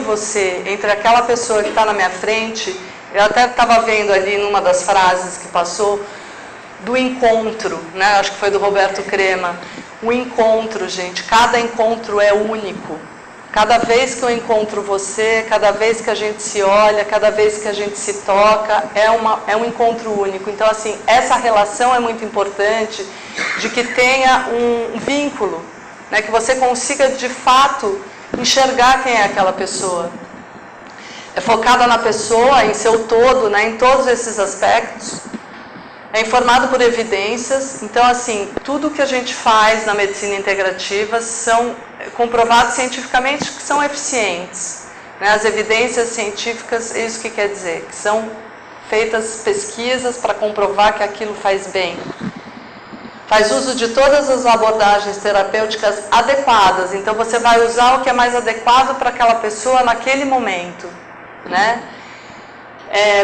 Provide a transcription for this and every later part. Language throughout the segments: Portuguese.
você, entre aquela pessoa que está na minha frente, eu até estava vendo ali numa das frases que passou, do encontro, né? Acho que foi do Roberto Crema. O encontro, gente, cada encontro é único. Cada vez que eu encontro você, cada vez que a gente se olha, cada vez que a gente se toca, é um encontro único. Então, assim, essa relação é muito importante, de que tenha um vínculo, né? Que você consiga, de fato, enxergar quem é aquela pessoa. É focada na pessoa, em seu todo, né? Em todos esses aspectos. É informado por evidências. Então, assim, tudo que a gente faz na medicina integrativa são comprovados cientificamente que são eficientes, né? As evidências científicas, é isso que quer dizer, que são feitas pesquisas para comprovar que aquilo faz bem. Faz uso de todas as abordagens terapêuticas adequadas. Então, você vai usar o que é mais adequado para aquela pessoa naquele momento, né?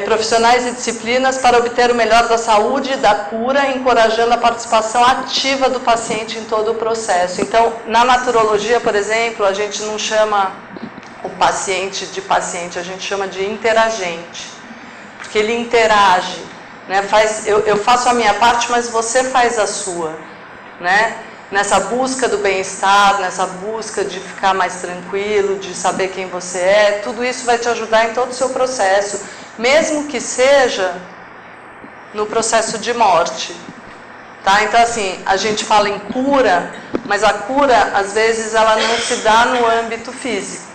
Profissionais e disciplinas para obter o melhor da saúde e da cura, encorajando a participação ativa do paciente em todo o processo. Então, na naturologia, por exemplo, a gente não chama o paciente de paciente, a gente chama de interagente, porque ele interage, né? Eu faço a minha parte, mas você faz a sua, né? Nessa busca do bem-estar, nessa busca de ficar mais tranquilo, de saber quem você é, tudo isso vai te ajudar em todo o seu processo, mesmo que seja no processo de morte, tá? Então, assim, a gente fala em cura, mas a cura, às vezes, ela não se dá no âmbito físico,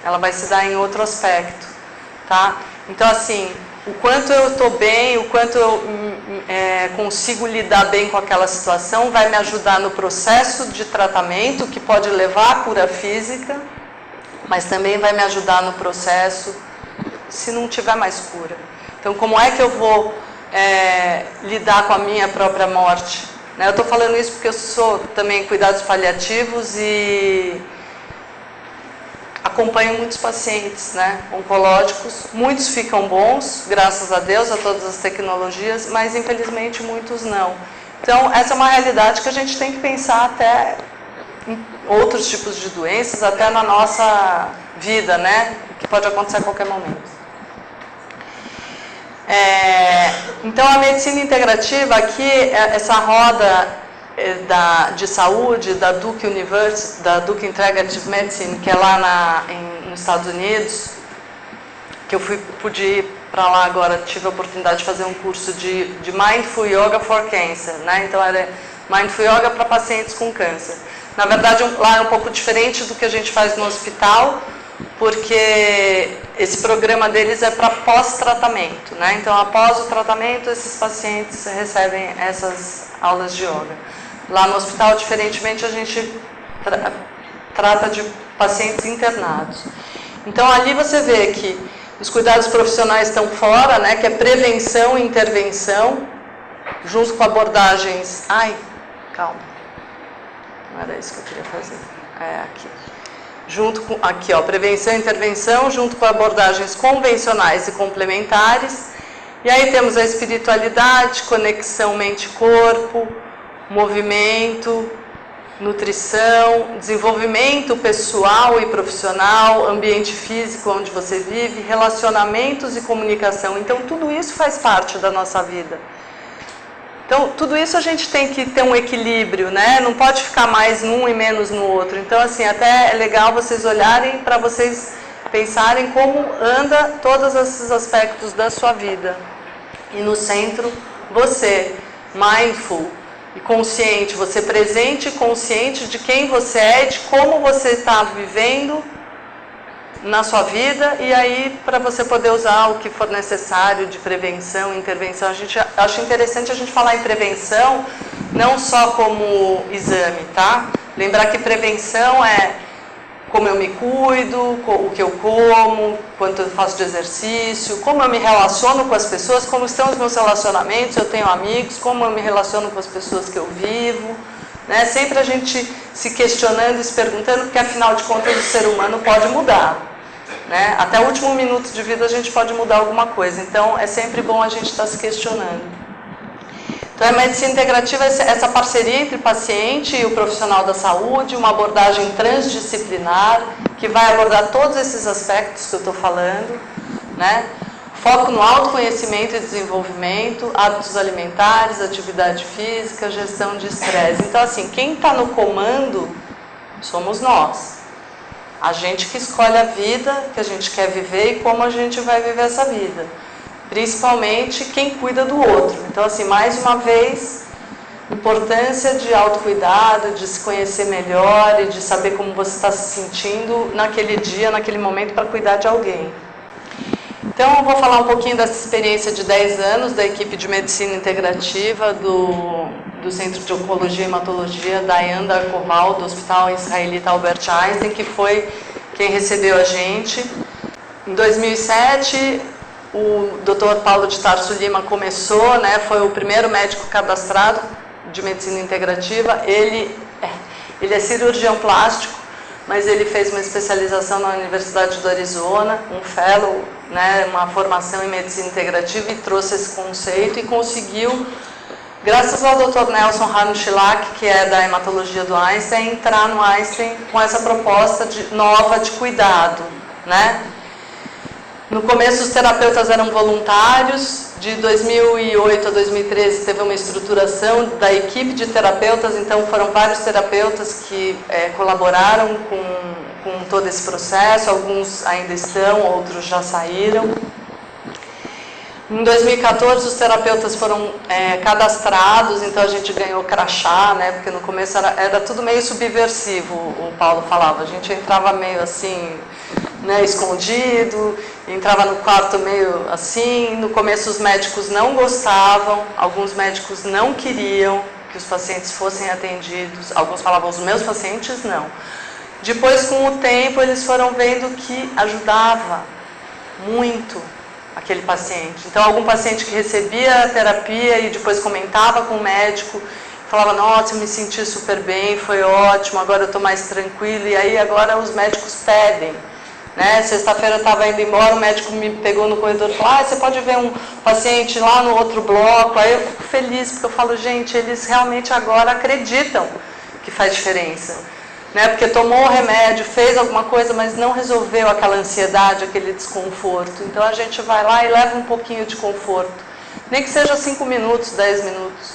ela vai se dar em outro aspecto, tá? Então, assim, o quanto eu estou bem, o quanto eu consigo lidar bem com aquela situação, vai me ajudar no processo de tratamento, que pode levar à cura física, mas também vai me ajudar no processo se não tiver mais cura. Então, como é que eu vou lidar com a minha própria morte? Né? Eu estou falando isso porque eu sou também em cuidados paliativos e acompanho muitos pacientes, né, oncológicos. Muitos ficam bons, graças a Deus, a todas as tecnologias, mas infelizmente muitos não. Então, essa é uma realidade que a gente tem que pensar até em outros tipos de doenças, até na nossa vida, né, que pode acontecer a qualquer momento. Então, a medicina integrativa aqui, essa roda de saúde da Duke University, da Duke Integrative Medicine, que é lá nos Estados Unidos, que eu pude ir para lá agora, tive a oportunidade de fazer um curso de Mindful Yoga for Cancer, né? Então era Mindful Yoga para pacientes com câncer. Na verdade, lá é um pouco diferente do que a gente faz no hospital, porque esse programa deles é para pós-tratamento, né? Então, após o tratamento, esses pacientes recebem essas aulas de yoga. Lá no hospital, diferentemente, a gente trata de pacientes internados. Então, ali você vê que os cuidados profissionais estão fora, né? Que é prevenção e intervenção, junto com abordagens... Ai, calma. Não era isso que eu queria fazer. Aqui. Junto com... Aqui, ó, prevenção e intervenção, junto com abordagens convencionais e complementares. E aí temos a espiritualidade, conexão mente-corpo, movimento, nutrição, desenvolvimento pessoal e profissional, ambiente físico onde você vive, relacionamentos e comunicação. Então, tudo isso faz parte da nossa vida. Então, tudo isso a gente tem que ter um equilíbrio, né? Não pode ficar mais num e menos no outro. Então, assim, até é legal vocês olharem para vocês pensarem como anda todos esses aspectos da sua vida. E no centro, você, mindful e consciente, você presente e consciente de quem você é, de como você está vivendo na sua vida, e aí para você poder usar o que for necessário de prevenção, intervenção. Acho interessante a gente falar em prevenção não só como exame, tá? Lembrar que prevenção é como eu me cuido, o que eu como, quanto eu faço de exercício, como eu me relaciono com as pessoas, como estão os meus relacionamentos, eu tenho amigos, como eu me relaciono com as pessoas que eu vivo, né? Sempre a gente se questionando e se perguntando, porque afinal de contas o ser humano pode mudar, né? Até o último minuto de vida a gente pode mudar alguma coisa, então é sempre bom a gente estar se questionando. Então, a medicina integrativa é essa parceria entre o paciente e o profissional da saúde, uma abordagem transdisciplinar, que vai abordar todos esses aspectos que eu estou falando, né? Foco no autoconhecimento e desenvolvimento, hábitos alimentares, atividade física, gestão de estresse. Então, assim, quem está no comando somos nós. A gente que escolhe a vida que a gente quer viver e como a gente vai viver essa vida. Principalmente quem cuida do outro. Então, assim, mais uma vez, importância de autocuidado, de se conhecer melhor e de saber como você está se sentindo naquele dia, naquele momento, para cuidar de alguém. Então, eu vou falar um pouquinho dessa experiência de 10 anos da equipe de medicina integrativa do Centro de Oncologia e Hematologia da Yanda Koval, do Hospital Israelita Albert Einstein, que foi quem recebeu a gente. Em 2007, o Dr. Paulo de Tarso Lima começou, né, foi o primeiro médico cadastrado de medicina integrativa. Ele é cirurgião plástico, mas ele fez uma especialização na Universidade do Arizona, um fellow, né, uma formação em medicina integrativa, e trouxe esse conceito e conseguiu, graças ao Dr. Nelson Harnschlag, que é da hematologia do Einstein, entrar no Einstein com essa proposta nova de cuidado, né? No começo os terapeutas eram voluntários, de 2008 a 2013 teve uma estruturação da equipe de terapeutas, então foram vários terapeutas que colaboraram com todo esse processo, alguns ainda estão, outros já saíram. Em 2014 os terapeutas foram cadastrados, então a gente ganhou crachá, né, porque no começo era tudo meio subversivo, o Paulo falava, a gente entrava meio assim, né, escondido, entrava no quarto meio assim. No começo os médicos não gostavam, alguns médicos não queriam que os pacientes fossem atendidos, alguns falavam, os meus pacientes não. Depois, com o tempo, eles foram vendo que ajudava muito aquele paciente. Então, algum paciente que recebia a terapia e depois comentava com o médico, falava, nossa, eu me senti super bem, foi ótimo, agora eu estou mais tranquilo. E aí agora os médicos pedem, né? Sexta-feira eu estava indo embora, o médico me pegou no corredor e falou, você pode ver um paciente lá no outro bloco. Aí eu fico feliz, porque eu falo, gente, eles realmente agora acreditam que faz diferença, né? Porque tomou o remédio, fez alguma coisa, mas não resolveu aquela ansiedade, aquele desconforto. Então a gente vai lá e leva um pouquinho de conforto, nem que seja 5 minutos, 10 minutos,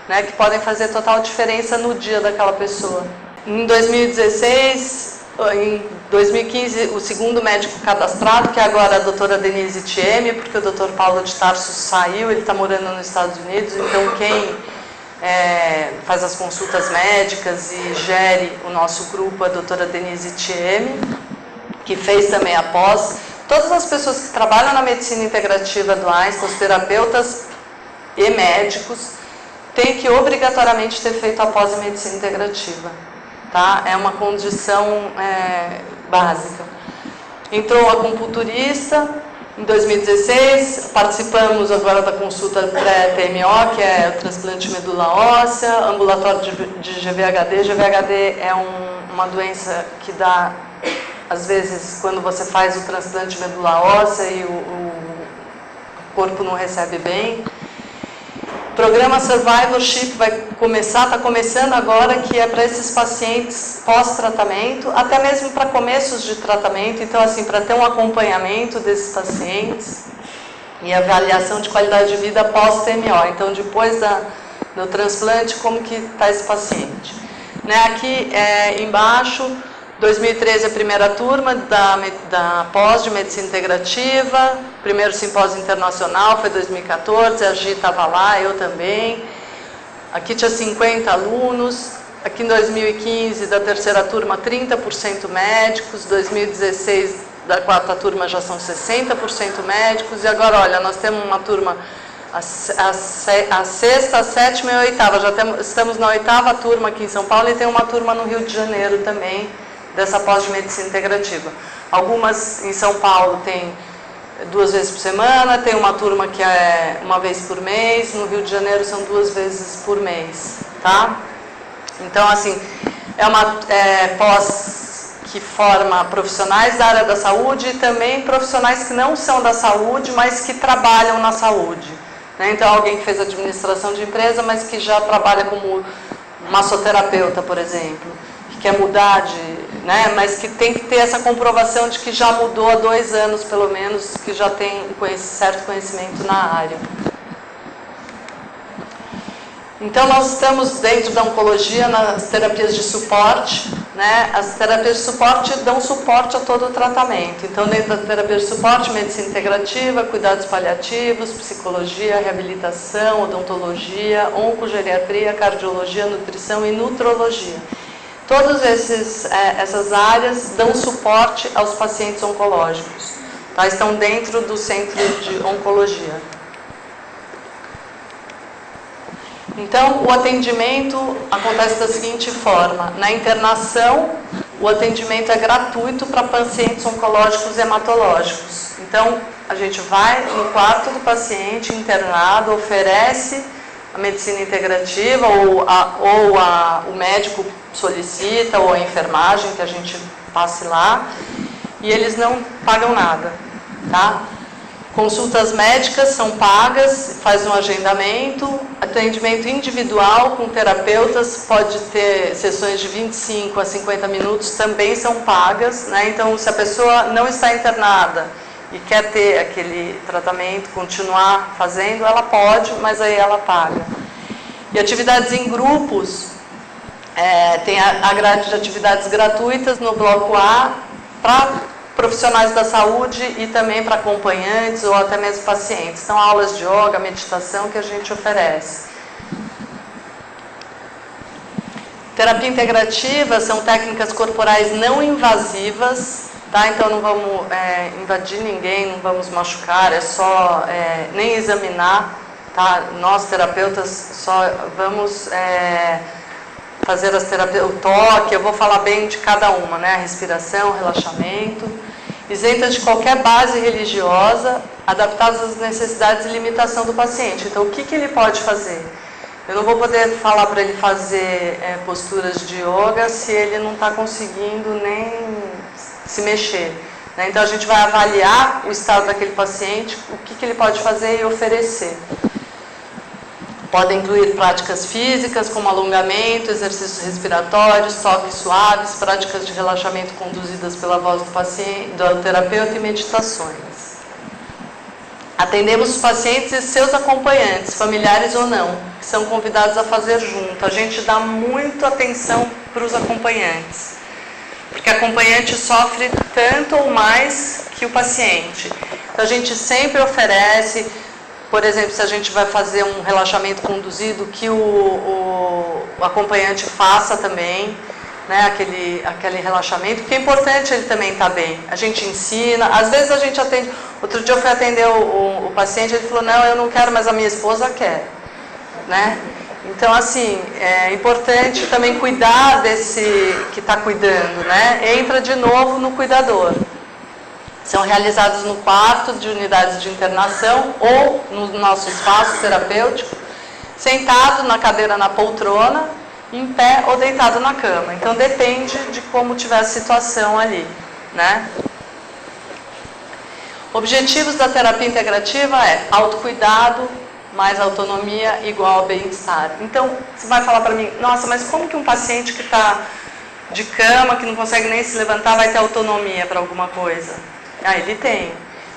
né? Que podem fazer total diferença no dia daquela pessoa. Em 2016, em 2015, o segundo médico cadastrado, que é agora a doutora Denise Thieme, porque o doutor Paulo de Tarso saiu, ele está morando nos Estados Unidos, então quem faz as consultas médicas e gere o nosso grupo, a doutora Denise Thieme, que fez também a pós. Todas as pessoas que trabalham na medicina integrativa do Einstein, os terapeutas e médicos, têm que obrigatoriamente ter feito a pós em medicina integrativa, tá? É uma condição básica. Entrou a acupunturista em 2016, participamos agora da consulta pré-TMO, que é o transplante de medula óssea, ambulatório de GVHD. GVHD é uma doença que dá, às vezes, quando você faz o transplante de medula óssea e o corpo não recebe bem. Programa Survivorship está começando agora, que é para esses pacientes pós-tratamento, até mesmo para começos de tratamento, então assim, para ter um acompanhamento desses pacientes e avaliação de qualidade de vida pós-TMO. Então, depois do transplante, como que está esse paciente? Né, aqui embaixo, 2013 a primeira turma da pós de medicina integrativa, primeiro simpósio internacional foi 2014, a Gi estava lá, eu também. Aqui tinha 50 alunos, aqui em 2015 da terceira turma 30% médicos, 2016 da quarta turma já são 60% médicos, e agora olha, nós temos uma turma, a sexta, a sétima e a oitava, estamos na oitava turma aqui em São Paulo e tem uma turma no Rio de Janeiro também, dessa pós de medicina integrativa. Algumas em São Paulo tem 2 vezes por semana, tem uma turma que é 1 vez por mês, no Rio de Janeiro são 2 vezes por mês, tá? Então, assim, é uma pós que forma profissionais da área da saúde e também profissionais que não são da saúde, mas que trabalham na saúde. né? Então, alguém que fez administração de empresa, mas que já trabalha como massoterapeuta, por exemplo, que quer mudar né? Mas que tem que ter essa comprovação de que já mudou há 2 anos, pelo menos, que já tem certo conhecimento na área. Então, nós estamos dentro da oncologia nas terapias de suporte, né? As terapias de suporte dão suporte a todo o tratamento. Então, dentro da terapia de suporte, medicina integrativa, cuidados paliativos, psicologia, reabilitação, odontologia, oncogeriatria, cardiologia, nutrição e nutrologia. Todas essas áreas dão suporte aos pacientes oncológicos, tá? Estão dentro do centro de oncologia. Então, o atendimento acontece da seguinte forma: na internação, o atendimento é gratuito para pacientes oncológicos e hematológicos. Então, a gente vai no quarto do paciente internado, oferece a medicina integrativa, o médico solicita, ou a enfermagem, que a gente passe lá, e eles não pagam nada, tá? Consultas médicas são pagas, faz um agendamento, atendimento individual com terapeutas, pode ter sessões de 25 a 50 minutos, também são pagas, né? Então, se a pessoa não está internada e quer ter aquele tratamento, continuar fazendo, ela pode, mas aí ela paga. E atividades em grupos, tem a grade de atividades gratuitas no bloco A, para profissionais da saúde e também para acompanhantes ou até mesmo pacientes. Então, aulas de yoga, meditação que a gente oferece. Terapia integrativa são técnicas corporais não invasivas, tá? Então, não vamos invadir ninguém, não vamos machucar, é só nem examinar, tá? Nós, terapeutas, só vamos fazer as terapias, o toque, eu vou falar bem de cada uma, né? A respiração, relaxamento, isentas de qualquer base religiosa, adaptadas às necessidades e limitação do paciente. Então, o que ele pode fazer? Eu não vou poder falar para ele fazer posturas de yoga se ele não está conseguindo nem se mexer, né? Então, a gente vai avaliar o estado daquele paciente, o que ele pode fazer e oferecer. Podem incluir práticas físicas, como alongamento, exercícios respiratórios, toques suaves, práticas de relaxamento conduzidas pela voz do paciente, do terapeuta e meditações. Atendemos os pacientes e seus acompanhantes, familiares ou não, que são convidados a fazer junto. A gente dá muita atenção para os acompanhantes, porque o acompanhante sofre tanto ou mais que o paciente. Então, a gente sempre oferece, por exemplo, se a gente vai fazer um relaxamento conduzido, que o acompanhante faça também, né, aquele relaxamento, porque é importante ele também estar bem. A gente ensina, às vezes a gente atende. Outro dia eu fui atender o paciente, ele falou: não, eu não quero, mas a minha esposa quer, né? Então, assim, é importante também cuidar desse que está cuidando, né? Entra de novo no cuidador. São realizados no quarto de unidades de internação ou no nosso espaço terapêutico, sentado na cadeira na poltrona, em pé ou deitado na cama. Então, depende de como tiver a situação ali, né? Objetivos da terapia integrativa é autocuidado mais autonomia igual ao bem-estar. Então, você vai falar para mim: nossa, mas como que um paciente que está de cama, que não consegue nem se levantar, vai ter autonomia para alguma coisa? Ele tem.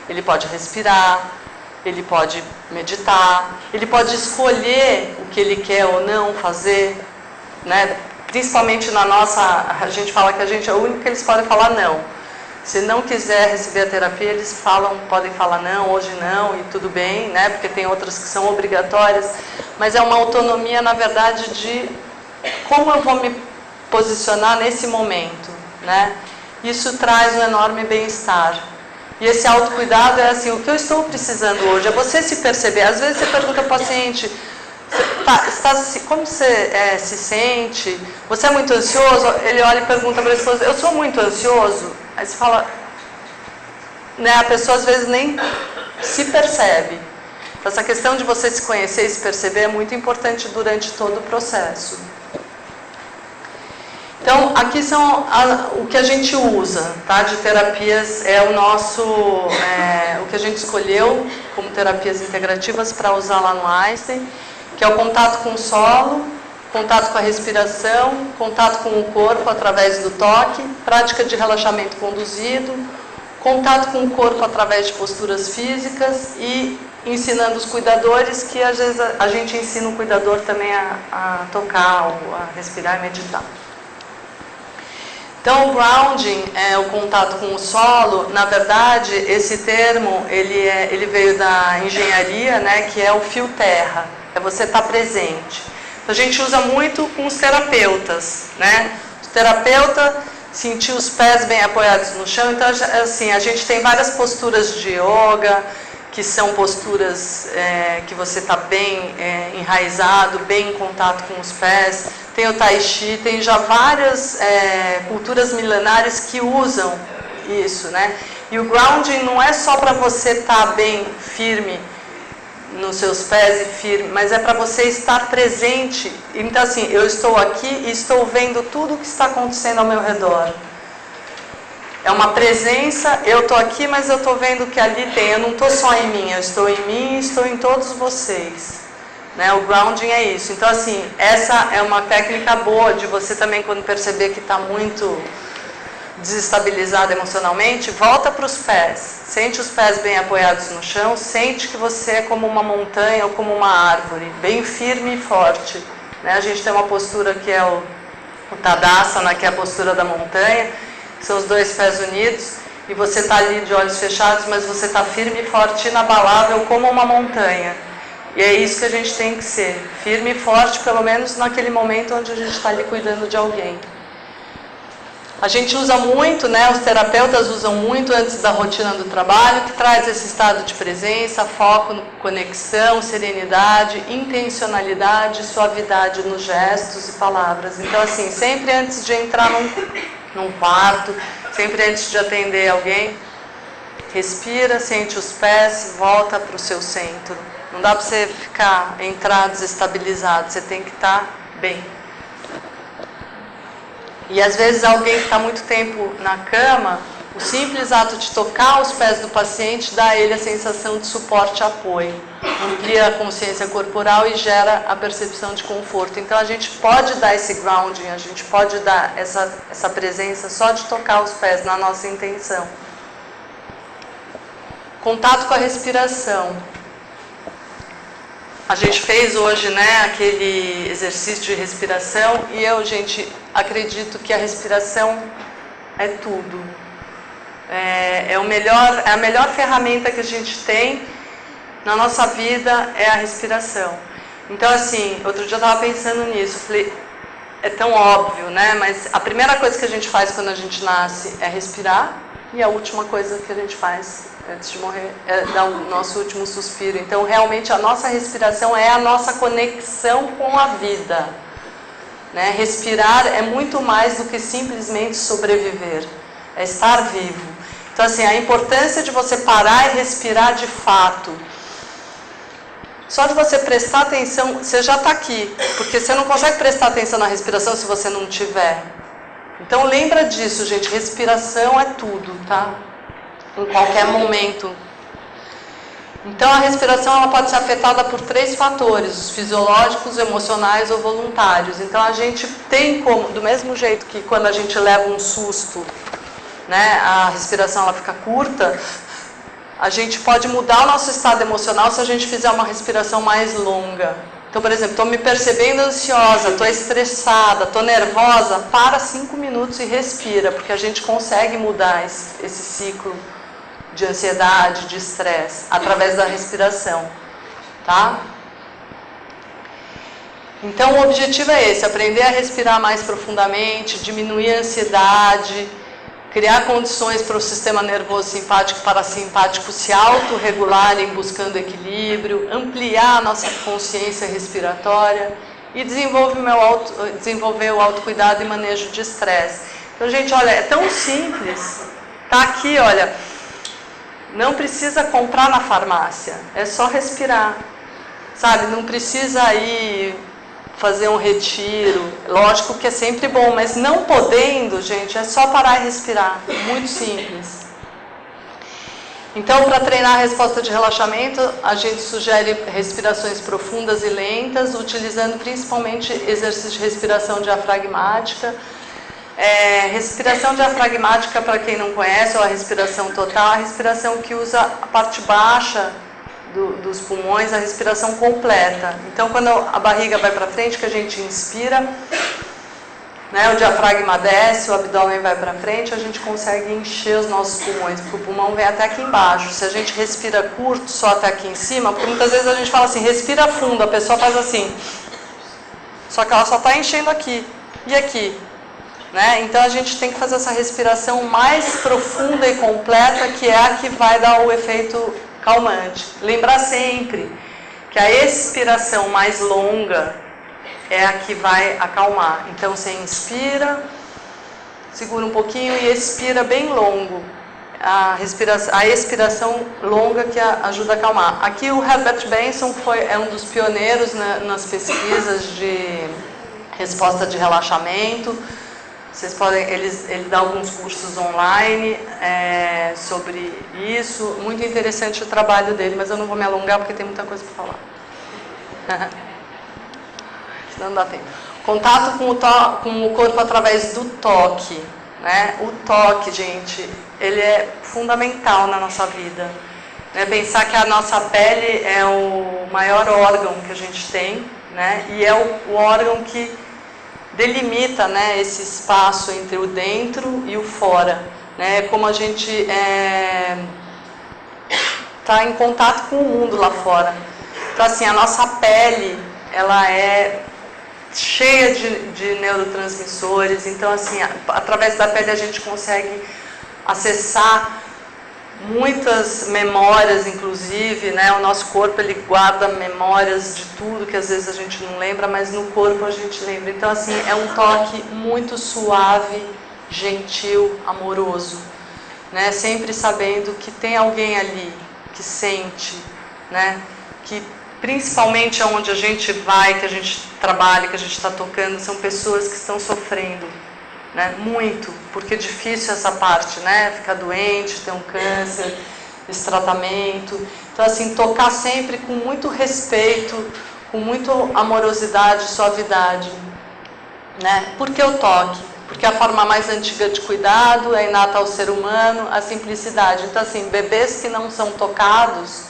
Ele pode respirar, ele pode meditar, ele pode escolher o que ele quer ou não fazer, né? Principalmente na nossa, a gente fala que a gente é o único que eles podem falar não. Se não quiser receber a terapia, eles podem falar não, hoje não, e tudo bem, né? Porque tem outras que são obrigatórias, mas é uma autonomia, na verdade, de como eu vou me posicionar nesse momento, né? Isso traz um enorme bem-estar. E esse autocuidado é assim: o que eu estou precisando hoje? É você se perceber. Às vezes você pergunta ao paciente: como você se sente? Você é muito ansioso? Ele olha e pergunta para a esposa: eu sou muito ansioso? Aí você fala, né? A pessoa às vezes nem se percebe. Então, essa questão de você se conhecer e se perceber é muito importante durante todo o processo. Então, aqui são o que a gente usa, tá? De terapias, é o nosso, o que a gente escolheu como terapias integrativas para usar lá no Einstein, que é o contato com o solo, contato com a respiração, contato com o corpo através do toque, prática de relaxamento conduzido, contato com o corpo através de posturas físicas e ensinando os cuidadores, que às vezes a gente ensina o cuidador também a tocar, ou a respirar e meditar. Então, o grounding, o contato com o solo, na verdade, esse termo, ele veio da engenharia, né, que é o fio terra, é você estar presente. Então, a gente usa muito com os terapeutas, né? O terapeuta sentir os pés bem apoiados no chão. Então, assim, a gente tem várias posturas de yoga, que são posturas que você está bem enraizado, bem em contato com os pés. Tem o Tai Chi, tem já várias culturas milenares que usam isso, né? E o grounding não é só para você estar bem firme nos seus pés e firme, mas é para você estar presente. Então, assim, eu estou aqui e estou vendo tudo o que está acontecendo ao meu redor. É uma presença, eu estou aqui, mas eu estou vendo que ali tem. Eu não estou só em mim, eu estou em mim e estou em todos vocês. Né? O grounding é isso. Então, assim, essa é uma técnica boa de você também, quando perceber que está muito desestabilizado emocionalmente, volta para os pés. Sente os pés bem apoiados no chão, sente que você é como uma montanha ou como uma árvore, bem firme e forte. Né? A gente tem uma postura que é o Tadasana, que é a postura da montanha, que são os dois pés unidos, e você está ali de olhos fechados, mas você está firme e forte, inabalável como uma montanha. E é isso que a gente tem que ser, firme e forte, pelo menos naquele momento onde a gente está ali cuidando de alguém. A gente usa muito, né, os terapeutas usam muito antes da rotina do trabalho, que traz esse estado de presença, foco, conexão, serenidade, intencionalidade, suavidade nos gestos e palavras. Então, assim, sempre antes de entrar num quarto, sempre antes de atender alguém, respira, sente os pés, volta para o seu centro. Não dá para você entrar desestabilizado, você tem que estar bem. E às vezes alguém que está muito tempo na cama, o simples ato de tocar os pés do paciente dá a ele a sensação de suporte e apoio. Amplia a consciência corporal e gera a percepção de conforto. Então a gente pode dar esse grounding, a gente pode dar essa presença só de tocar os pés na nossa intenção. Contato com a respiração. A gente fez hoje, né, aquele exercício de respiração e eu, gente, acredito que a respiração é tudo. É a melhor ferramenta que a gente tem na nossa vida é a respiração. Então, assim, outro dia eu estava pensando nisso, falei, é tão óbvio, né, mas a primeira coisa que a gente faz quando a gente nasce é respirar e a última coisa que a gente faz antes de morrer é dar o nosso último suspiro. Então, realmente, a nossa respiração é a nossa conexão com a vida. Né? Respirar é muito mais do que simplesmente sobreviver, é estar vivo. Então, assim, a importância de você parar e respirar de fato. Só de você prestar atenção, você já está aqui, porque você não consegue prestar atenção na respiração se você não tiver. Então, lembra disso, gente, respiração é tudo, tá? Em qualquer momento. Então, a respiração ela pode ser afetada por 3 fatores, os fisiológicos, emocionais ou voluntários. Então, a gente tem como, do mesmo jeito que quando a gente leva um susto, né, a respiração ela fica curta, a gente pode mudar o nosso estado emocional se a gente fizer uma respiração mais longa. Então, por exemplo, estou me percebendo ansiosa, estou estressada, estou nervosa, para 5 minutos e respira, porque a gente consegue mudar esse ciclo de ansiedade, de estresse, através da respiração, tá? Então, o objetivo é esse, aprender a respirar mais profundamente, diminuir a ansiedade, criar condições para o sistema nervoso simpático e parasimpático se autorregularem buscando equilíbrio, ampliar a nossa consciência respiratória e desenvolver o autocuidado e manejo de estresse. Então, gente, olha, é tão simples, tá aqui, olha, não precisa comprar na farmácia, é só respirar, sabe? Não precisa ir fazer um retiro. Lógico que é sempre bom, mas não podendo, gente, é só parar e respirar. Muito simples. Então, para treinar a resposta de relaxamento, a gente sugere respirações profundas e lentas, utilizando principalmente exercícios de respiração diafragmática. Respiração diafragmática, para quem não conhece, ou a respiração total, a respiração que usa a parte baixa dos pulmões, a respiração completa. Então, quando a barriga vai para frente, que a gente inspira, né, o diafragma desce, o abdômen vai para frente, a gente consegue encher os nossos pulmões, porque o pulmão vem até aqui embaixo. Se a gente respira curto, só até aqui em cima, porque muitas vezes a gente fala assim, respira fundo, a pessoa faz assim, só que ela só está enchendo aqui e aqui. Né? Então a gente tem que fazer essa respiração mais profunda e completa, que é a que vai dar o efeito calmante. Lembrar sempre que a expiração mais longa é a que vai acalmar. Então você inspira, segura um pouquinho e expira bem longo. A expiração longa que ajuda a acalmar. Aqui o Herbert Benson é um dos pioneiros nas pesquisas de resposta de relaxamento. Vocês podem, ele dá alguns cursos online sobre isso. Muito interessante o trabalho dele, mas eu não vou me alongar porque tem muita coisa para falar. Senão não dá tempo. Contato com o corpo através do toque. Né? O toque, gente, ele é fundamental na nossa vida. Né? Pensar que a nossa pele é o maior órgão que a gente tem, né? E é o órgão que delimita, né, esse espaço entre o dentro e o fora, né, como a gente está em contato com o mundo lá fora. Então, assim, a nossa pele, ela é cheia de neurotransmissores, então, assim, através da pele a gente consegue acessar muitas memórias, inclusive, né? O nosso corpo, ele guarda memórias de tudo que às vezes a gente não lembra, mas no corpo a gente lembra. Então, assim, é um toque muito suave, gentil, amoroso, né? Sempre sabendo que tem alguém ali que sente, né? Que principalmente onde a gente vai, que a gente trabalha, que a gente está tocando, são pessoas que estão sofrendo. Né? Muito, porque é difícil essa parte, né? Ficar doente, ter um câncer, esse tratamento. Então, assim, tocar sempre com muito respeito, com muita amorosidade, suavidade. Né? Por que o toque? Porque a forma mais antiga de cuidado é inata ao ser humano, a simplicidade. Então, assim, bebês que não são tocados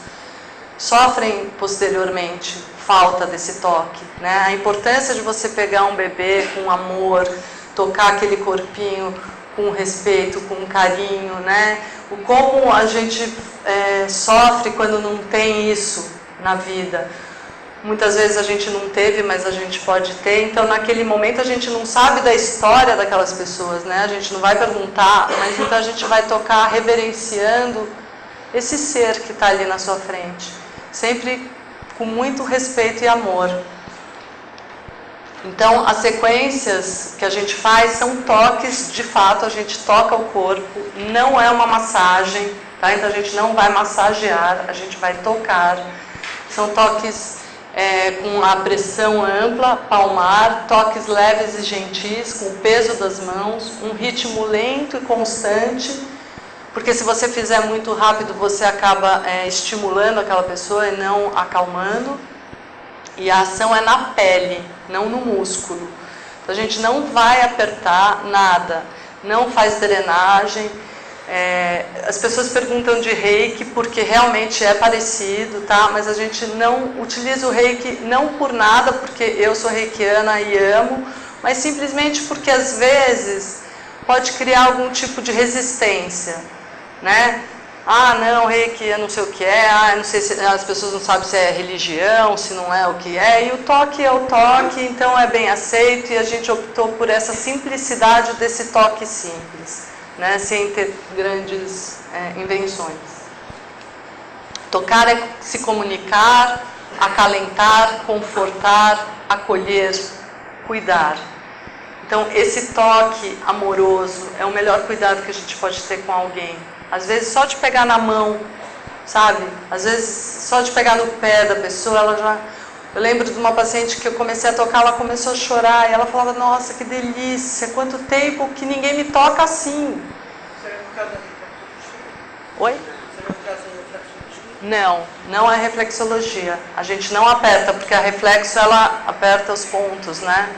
sofrem posteriormente falta desse toque. Né? A importância de você pegar um bebê com amor, tocar aquele corpinho com respeito, com carinho, né? O como a gente sofre quando não tem isso na vida. Muitas vezes a gente não teve, mas a gente pode ter. Então, naquele momento, a gente não sabe da história daquelas pessoas, né? A gente não vai perguntar, mas então a gente vai tocar reverenciando esse ser que está ali na sua frente. Sempre com muito respeito e amor. Então, as sequências que a gente faz são toques, de fato, a gente toca o corpo, não é uma massagem, tá? Então a gente não vai massagear, a gente vai tocar. São toques com a pressão ampla, palmar, toques leves e gentis, com o peso das mãos, um ritmo lento e constante, porque se você fizer muito rápido, você acaba estimulando aquela pessoa e não acalmando. E a ação é na pele, não no músculo. Então, a gente não vai apertar nada, não faz drenagem. As pessoas perguntam de reiki porque realmente é parecido, tá? Mas a gente não utiliza o reiki não por nada, porque eu sou reikiana e amo, mas simplesmente porque às vezes pode criar algum tipo de resistência, né? Ah, não, reiki eu não sei o que é, eu não sei se as pessoas não sabem se é religião, se não é o que é, e o toque é o toque, então é bem aceito, e a gente optou por essa simplicidade desse toque simples, né, sem ter grandes invenções. Tocar é se comunicar, acalentar, confortar, acolher, cuidar. Então, esse toque amoroso é o melhor cuidado que a gente pode ter com alguém. Às vezes só de pegar na mão, sabe? Às vezes só de pegar no pé da pessoa, ela já Eu lembro de uma paciente que eu comecei a tocar, ela começou a chorar, e ela falava, nossa, que delícia, quanto tempo que ninguém me toca assim. Será por causa da reflexologia? Oi? Será por causa da reflexologia? Não, não é reflexologia. A gente não aperta, porque a reflexo, ela aperta os pontos, né?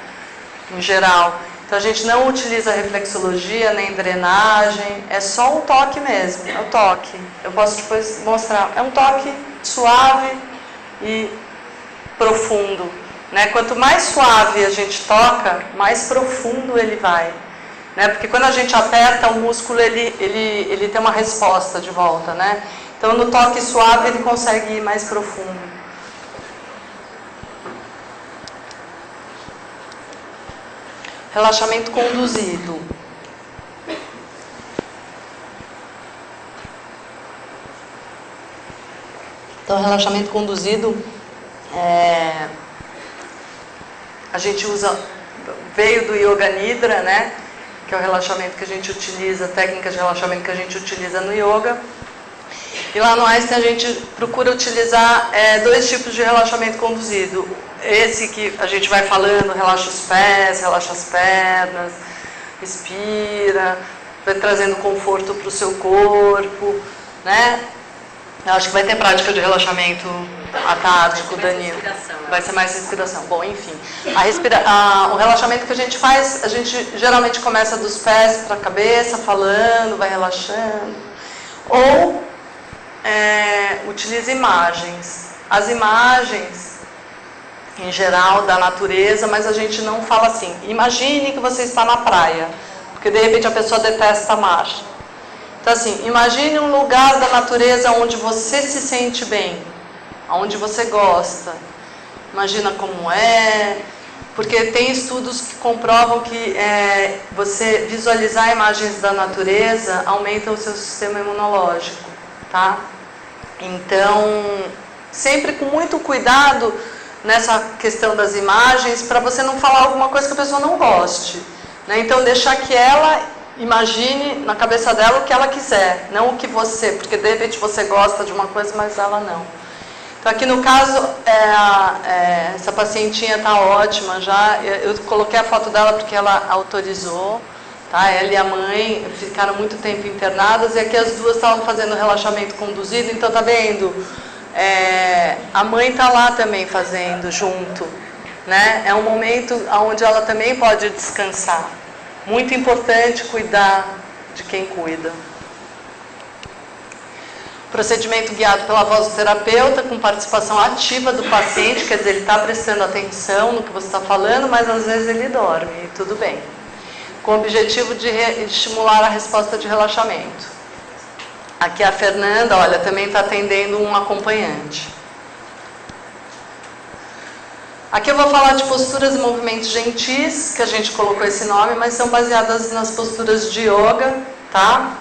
Em geral. Então a gente não utiliza reflexologia, nem drenagem, é só um toque mesmo, é o toque. Eu posso depois mostrar. É um toque suave e profundo, né? Quanto mais suave a gente toca, mais profundo ele vai, né? Porque quando a gente aperta, o músculo ele tem uma resposta de volta, né? Então no toque suave ele consegue ir mais profundo. Relaxamento conduzido. Então, relaxamento conduzido, a gente usa, veio do Yoga Nidra, né? Que é o relaxamento que a gente utiliza, a técnica de relaxamento que a gente utiliza no yoga. E lá no Einstein a gente procura utilizar dois tipos de relaxamento conduzido. Esse que a gente vai falando, relaxa os pés, relaxa as pernas, respira, vai trazendo conforto para o seu corpo, né? Eu acho que vai ter prática de relaxamento atártico, Danilo. Vai ser mais respiração. Bom, enfim. O relaxamento que a gente faz, a gente geralmente começa dos pés para a cabeça, falando, vai relaxando. Ou utiliza imagens. As imagens, em geral, da natureza, mas a gente não fala assim, imagine que você está na praia, porque de repente a pessoa detesta a marcha. Então assim, imagine um lugar da natureza onde você se sente bem, onde você gosta. Imagina como é, porque tem estudos que comprovam que você visualizar imagens da natureza aumenta o seu sistema imunológico, tá? Então, sempre com muito cuidado nessa questão das imagens, para você não falar alguma coisa que a pessoa não goste, né? Então, deixar que ela imagine na cabeça dela o que ela quiser, não o que você, porque de repente você gosta de uma coisa, mas ela não. Então, aqui no caso, essa pacientinha está ótima já, eu coloquei a foto dela porque ela autorizou, tá? Ela e a mãe ficaram muito tempo internadas, e aqui as duas estavam fazendo relaxamento conduzido, então tá vendo? A mãe está lá também fazendo junto, né? É um momento onde ela também pode descansar. Muito importante cuidar de quem cuida. Procedimento guiado pela voz do terapeuta, com participação ativa do paciente, quer dizer, ele está prestando atenção no que você está falando, mas às vezes ele dorme, e tudo bem. Com o objetivo de estimular a resposta de relaxamento. Aqui a Fernanda, olha, também está atendendo um acompanhante. Aqui eu vou falar de posturas e movimentos gentis, que a gente colocou esse nome, mas são baseadas nas posturas de yoga, tá?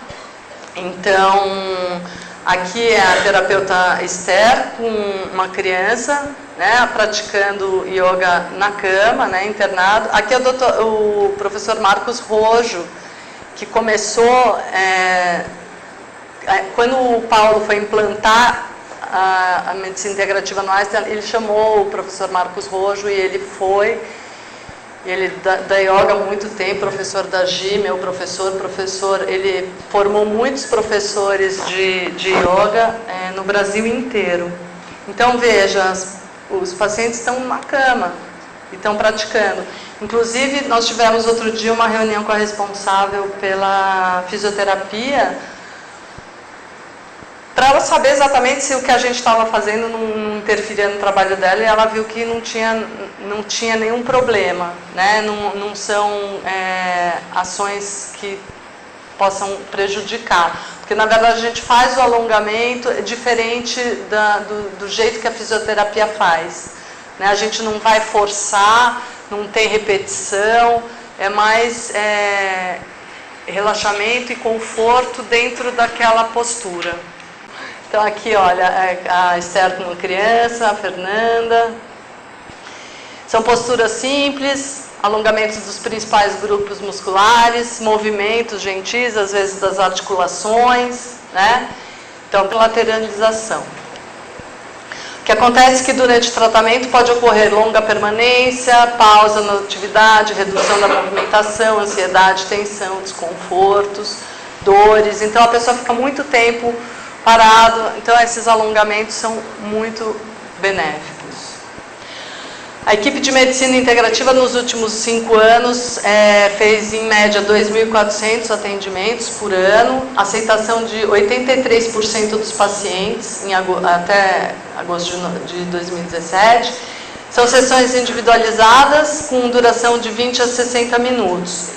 Então, aqui é a terapeuta Esther com uma criança, né, praticando yoga na cama, né, internado. Aqui é o professor Marcos Rojo, que começou... quando o Paulo foi implantar a medicina integrativa no Einstein, ele chamou o professor Marcos Rojo, e ele foi, ele da yoga há muito tempo, professor da GI, meu professor, ele formou muitos professores de yoga no Brasil inteiro. Então veja, os pacientes estão na cama e estão praticando. Inclusive, nós tivemos outro dia uma reunião com a responsável pela fisioterapia, para ela saber exatamente se o que a gente estava fazendo não interferia no trabalho dela, e ela viu que não tinha nenhum problema, né? Não são ações que possam prejudicar, porque na verdade a gente faz o alongamento diferente do jeito que a fisioterapia faz, né? A gente não vai forçar, não tem repetição, é mais relaxamento e conforto dentro daquela postura. Então aqui, olha, a Esther com criança, a Fernanda. São posturas simples, alongamentos dos principais grupos musculares, movimentos gentis, às vezes das articulações, né? Então, lateralização. que acontece que durante o tratamento pode ocorrer longa permanência, pausa na atividade, redução da movimentação, ansiedade, tensão, desconfortos, dores. Então a pessoa fica muito tempo parado. Então esses alongamentos são muito benéficos. A equipe de medicina integrativa nos últimos 5 anos fez em média 2.400 atendimentos por ano, aceitação de 83% dos pacientes até agosto de 2017. São sessões individualizadas com duração de 20 a 60 minutos.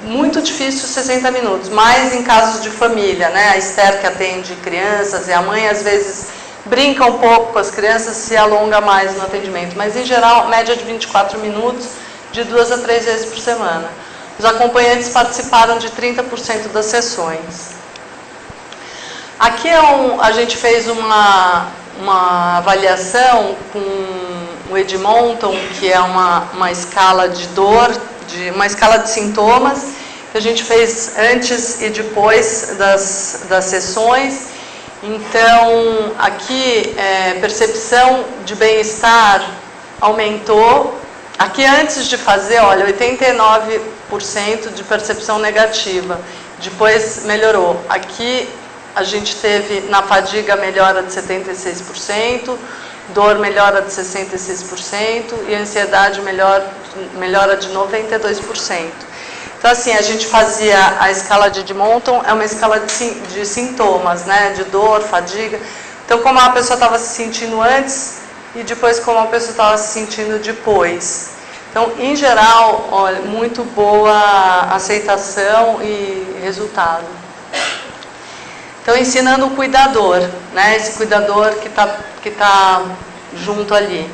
Muito difícil 60 minutos, mas em casos de família, né? A Esther que atende crianças e a mãe às vezes brinca um pouco com as crianças, se alonga mais no atendimento, mas em geral, média de 24 minutos, de 2 a 3 vezes por semana. Os acompanhantes participaram de 30% das sessões. Aqui a gente fez uma avaliação com o Edmonton, que é uma escala de dor, uma escala de sintomas, que a gente fez antes e depois das sessões. Então, aqui, percepção de bem-estar aumentou. Aqui, antes de fazer, olha, 89% de percepção negativa. Depois, melhorou. Aqui, a gente teve, na fadiga, melhora de 76%, dor melhora de 66% e ansiedade melhora de 92%. Então, assim, a gente fazia a escala de Edmonton, é uma escala de sintomas, né? De dor, fadiga. Então, como a pessoa estava se sentindo antes e depois como a pessoa estava se sentindo depois. Então, em geral, olha, muito boa aceitação e resultado. Então, ensinando o cuidador, né? Esse cuidador que tá junto ali.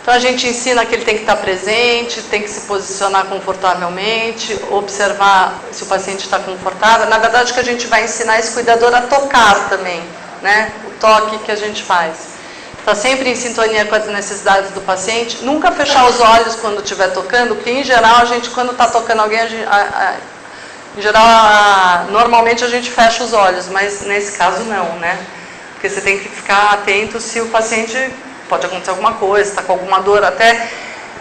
Então, a gente ensina que ele tem que estar presente, tem que se posicionar confortavelmente, observar se o paciente está confortável. Na verdade, que a gente vai ensinar esse cuidador a tocar também, né? O toque que a gente faz. Está sempre em sintonia com as necessidades do paciente. Nunca fechar os olhos quando estiver tocando, porque, em geral, a gente, quando está tocando alguém, normalmente a gente fecha os olhos, mas nesse caso não, né? Porque você tem que ficar atento se o paciente... Pode acontecer alguma coisa, está com alguma dor, até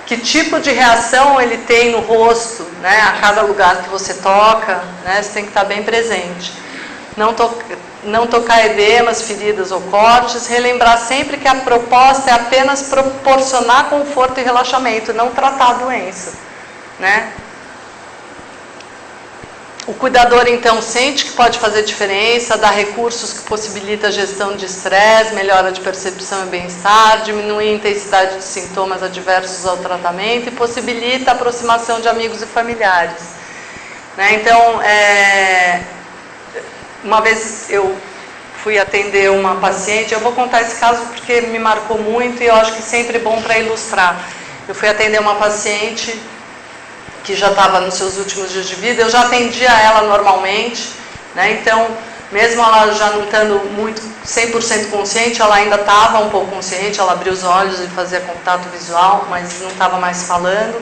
que tipo de reação ele tem no rosto, né? A cada lugar que você toca, né? Você tem que estar bem presente. Não tocar edemas, feridas ou cortes, relembrar sempre que a proposta é apenas proporcionar conforto e relaxamento, não tratar a doença, né? O cuidador, então, sente que pode fazer diferença, dá recursos que possibilitam a gestão de estresse, melhora de percepção e bem-estar, diminui a intensidade de sintomas adversos ao tratamento e possibilita a aproximação de amigos e familiares. Né? Então, uma vez eu fui atender uma paciente, eu vou contar esse caso porque me marcou muito e eu acho que sempre é bom para ilustrar. Eu fui atender uma paciente que já estava nos seus últimos dias de vida, eu já atendia ela normalmente, né? Então, mesmo ela já não estando muito 100% consciente, ela ainda estava um pouco consciente, ela abria os olhos e fazia contato visual, mas não estava mais falando.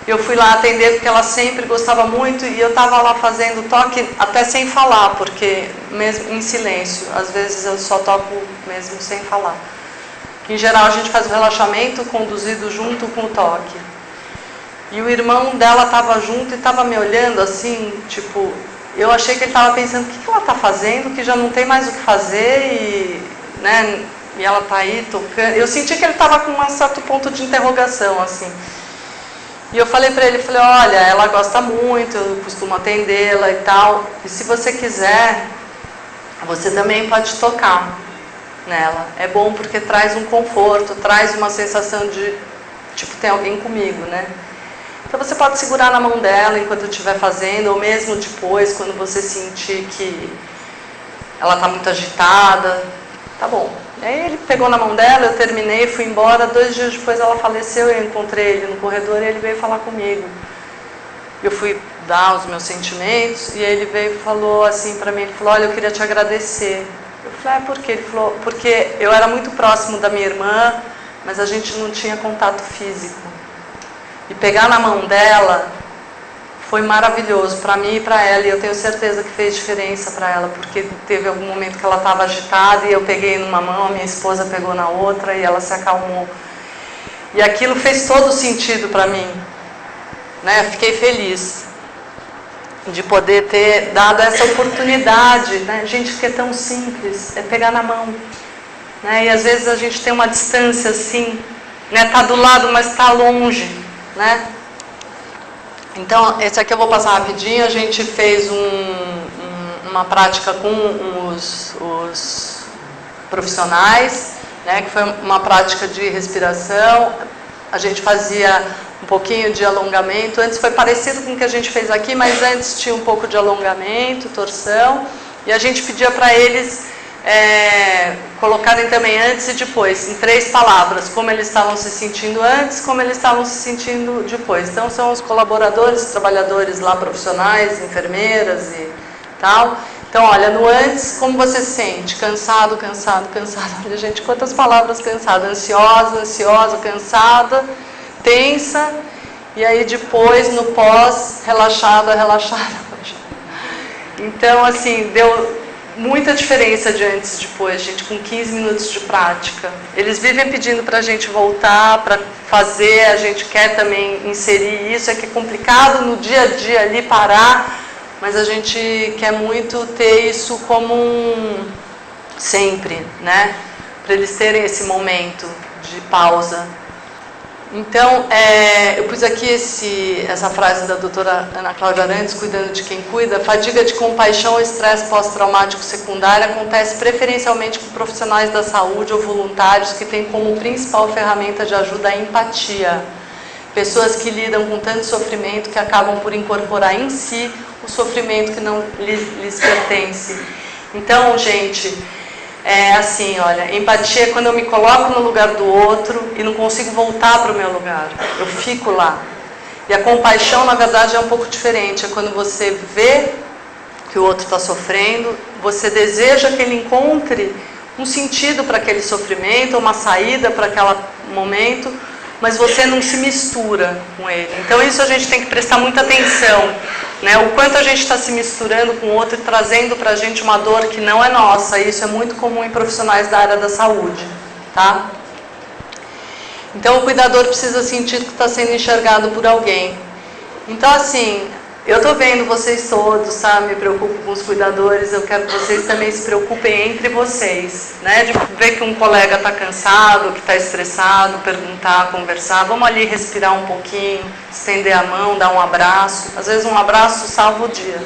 Eu fui lá atender porque ela sempre gostava muito e eu estava lá fazendo toque até sem falar, porque mesmo em silêncio, às vezes eu só toco mesmo sem falar. Em geral a gente faz o relaxamento conduzido junto com o toque. E o irmão dela estava junto e estava me olhando assim, tipo, eu achei que ele estava pensando, o que ela está fazendo, que já não tem mais o que fazer e, né, e ela está aí tocando. Eu senti que ele estava com um certo ponto de interrogação, assim. E eu falei para ele, olha, ela gosta muito, eu costumo atendê-la e tal, e se você quiser, você também pode tocar nela. É bom porque traz um conforto, traz uma sensação de, tipo, tem alguém comigo, né? Então você pode segurar na mão dela enquanto eu estiver fazendo, ou mesmo depois, quando você sentir que ela está muito agitada, tá bom. E aí ele pegou na mão dela, eu terminei, fui embora, 2 dias depois ela faleceu, eu encontrei ele no corredor e ele veio falar comigo. Eu fui dar os meus sentimentos e ele veio e falou assim para mim, ele falou, olha, eu queria te agradecer. Eu falei, por quê? Ele falou, porque eu era muito próximo da minha irmã, mas a gente não tinha contato físico. E pegar na mão dela foi maravilhoso para mim e para ela, e eu tenho certeza que fez diferença para ela, porque teve algum momento que ela estava agitada e eu peguei numa mão, a minha esposa pegou na outra e ela se acalmou. E aquilo fez todo sentido para mim, né? Fiquei feliz de poder ter dado essa oportunidade, né? Gente, que é tão simples, é pegar na mão, né? E às vezes a gente tem uma distância assim, né? Tá do lado, mas tá longe, né? Então, esse aqui eu vou passar rapidinho. A gente fez uma prática com os profissionais, né, que foi uma prática de respiração. A gente fazia um pouquinho de alongamento. Antes foi parecido com o que a gente fez aqui, mas antes tinha um pouco de alongamento, torção. E a gente pedia para eles colocarem também antes e depois, em 3 palavras, como eles estavam se sentindo antes, como eles estavam se sentindo depois. Então são os colaboradores, trabalhadores lá, profissionais, enfermeiras e tal. Então, olha, no antes, como você se sente? Cansado, cansado, cansado. Olha, gente, quantas palavras cansada. Ansiosa, ansiosa, cansada, tensa. E aí depois, no pós, relaxada, relaxada. Então, assim, deu muita diferença de antes e depois, gente, com 15 minutos de prática. Eles vivem pedindo para a gente voltar, para fazer, a gente quer também inserir isso, é que é complicado no dia a dia ali parar, mas a gente quer muito ter isso como sempre, né? Para eles terem esse momento de pausa. Então, eu pus aqui essa frase da doutora Ana Cláudia Arantes, cuidando de quem cuida. Fadiga de compaixão ou estresse pós-traumático secundário acontece preferencialmente com profissionais da saúde ou voluntários que têm como principal ferramenta de ajuda a empatia. Pessoas que lidam com tanto sofrimento que acabam por incorporar em si o sofrimento que não lhes pertence. Então, gente, assim, olha, empatia é quando eu me coloco no lugar do outro e não consigo voltar para o meu lugar. Eu fico lá. E a compaixão, na verdade, é um pouco diferente. É quando você vê que o outro está sofrendo, você deseja que ele encontre um sentido para aquele sofrimento, uma saída para aquele momento, mas você não se mistura com ele. Então isso a gente tem que prestar muita atenção, né? O quanto a gente está se misturando com o outro e trazendo para a gente uma dor que não é nossa. Isso é muito comum em profissionais da área da saúde, tá? Então o cuidador precisa sentir que está sendo enxergado por alguém. Então assim, eu estou vendo vocês todos, tá? Me preocupo com os cuidadores, eu quero que vocês também se preocupem entre vocês, né? De ver que um colega está cansado, que está estressado, perguntar, conversar, vamos ali respirar um pouquinho, estender a mão, dar um abraço. Às vezes um abraço salva o dia.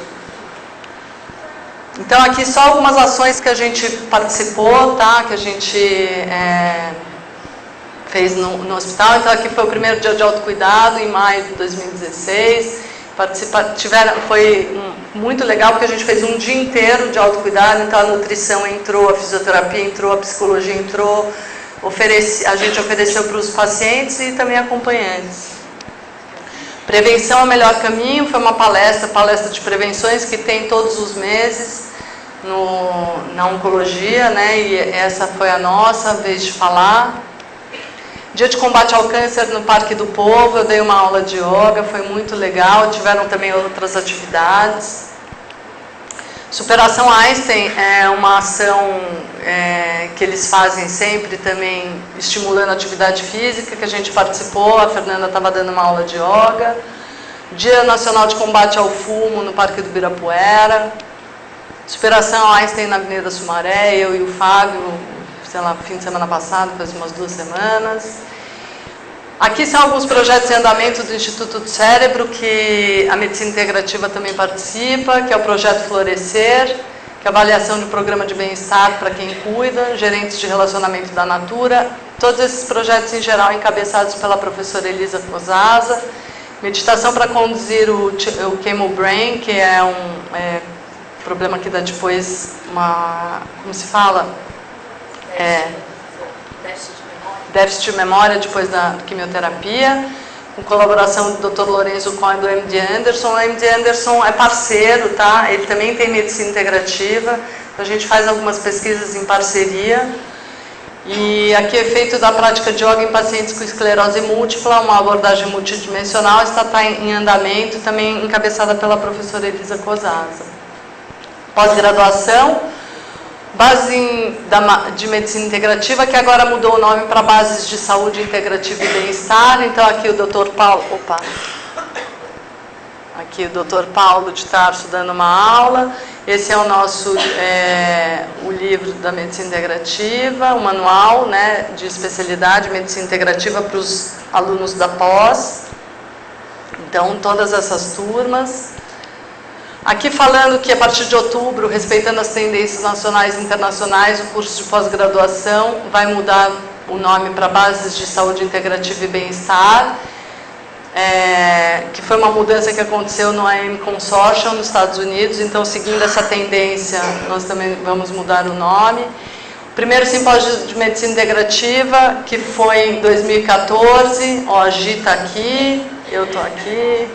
Então aqui só algumas ações que a gente participou, tá? Que a gente fez no hospital. Então aqui foi o primeiro dia de autocuidado, em maio de 2016. Foi muito legal porque a gente fez um dia inteiro de autocuidado. Então a nutrição entrou, a fisioterapia entrou, a psicologia entrou, a gente ofereceu para os pacientes e também acompanhantes. Prevenção é o melhor caminho, foi uma palestra de prevenções que tem todos os meses na oncologia, né? E essa foi a nossa vez de falar. Dia de combate ao câncer no Parque do Povo, eu dei uma aula de yoga, foi muito legal, tiveram também outras atividades. Superação Einstein é uma ação que eles fazem sempre também, estimulando a atividade física, que a gente participou, a Fernanda estava dando uma aula de yoga. Dia Nacional de Combate ao Fumo no Parque do Ibirapuera. Superação Einstein na Avenida Sumaré, eu e o Fábio, sei lá, fim de semana passado, faz umas 2 semanas. Aqui são alguns projetos em andamento do Instituto do Cérebro, que a Medicina Integrativa também participa, que é o projeto Florescer, que é a avaliação de programa de bem-estar para quem cuida, gerentes de relacionamento da Natura. Todos esses projetos, em geral, encabeçados pela professora Elisa Cosaza. Meditação para conduzir o Chemo Brain, que é um problema que dá depois como se fala? Déficit de memória depois da quimioterapia, com colaboração do Dr. Lorenzo Cohen do MD Anderson. O MD Anderson é parceiro, tá? Ele também tem medicina integrativa, então a gente faz algumas pesquisas em parceria. E aqui efeito da prática de yoga em pacientes com esclerose múltipla, uma abordagem multidimensional, está em andamento, também encabeçada pela professora Elisa Cosasa. Pós-graduação, base de medicina integrativa, que agora mudou o nome para bases de saúde integrativa e bem-estar. Então aqui o Dr. Paulo, aqui o Dr. Paulo de Tarso dando uma aula. Esse é o nosso o livro da medicina integrativa, o manual, né, de especialidade medicina integrativa para os alunos da pós. Então todas essas turmas. Aqui falando que a partir de outubro, respeitando as tendências nacionais e internacionais, o curso de pós-graduação vai mudar o nome para Bases de Saúde Integrativa e Bem-Estar, que foi uma mudança que aconteceu no AM Consortium nos Estados Unidos. Então, seguindo essa tendência, nós também vamos mudar o nome. O primeiro simpósio de medicina integrativa, que foi em 2014, a Gi está aqui, eu estou aqui.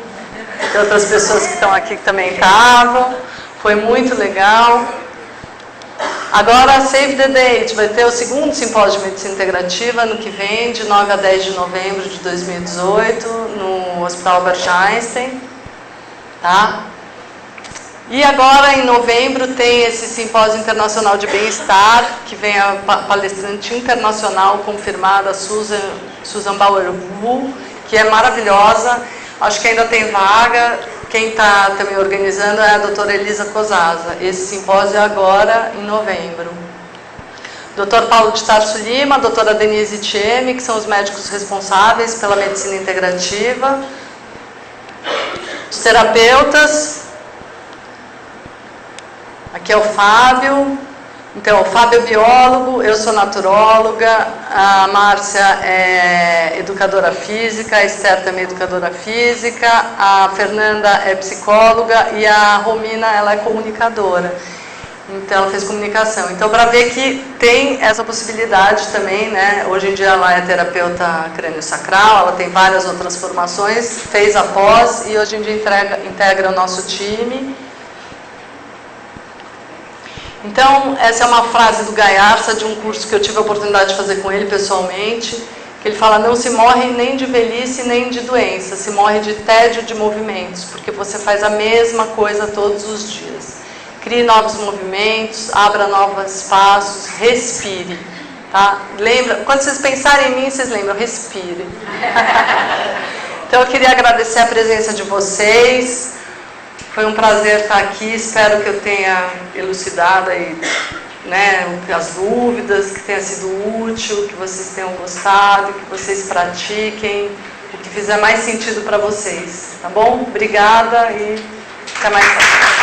Tem outras pessoas que estão aqui que também estavam. Foi muito legal. Agora, save the date, vai ter o segundo simpósio de medicina integrativa ano que vem, de 9 a 10 de novembro de 2018, no Hospital Albert Einstein. Tá? E agora, em novembro, tem esse simpósio internacional de bem-estar, que vem a palestrante internacional confirmada, Susan Bauer-Wu, que é maravilhosa. Acho que ainda tem vaga. Quem está também organizando é a doutora Elisa Cosasa. Esse simpósio é agora, em novembro. Dr. Paulo de Tarso Lima, a doutora Denise Thieme, que são os médicos responsáveis pela medicina integrativa. Os terapeutas. Aqui é o Fábio. Então, o Fábio é biólogo, eu sou naturóloga, a Márcia é educadora física, a Esther também é educadora física, a Fernanda é psicóloga e a Romina, ela é comunicadora. Então, ela fez comunicação. Então, para ver que tem essa possibilidade também, né? Hoje em dia ela é terapeuta crânio-sacral, ela tem várias outras formações, fez a pós e hoje em dia integra o nosso time. Então, essa é uma frase do Gaiarsa, de um curso que eu tive a oportunidade de fazer com ele pessoalmente, que ele fala: não se morre nem de velhice nem de doença, se morre de tédio de movimentos, porque você faz a mesma coisa todos os dias. Crie novos movimentos, abra novos espaços, respire. Tá? Lembra, quando vocês pensarem em mim, vocês lembram, respire. Então, eu queria agradecer a presença de vocês. Foi um prazer estar aqui, espero que eu tenha elucidado aí, né, as dúvidas, que tenha sido útil, que vocês tenham gostado, que vocês pratiquem o que fizer mais sentido para vocês, tá bom? Obrigada e até mais tarde.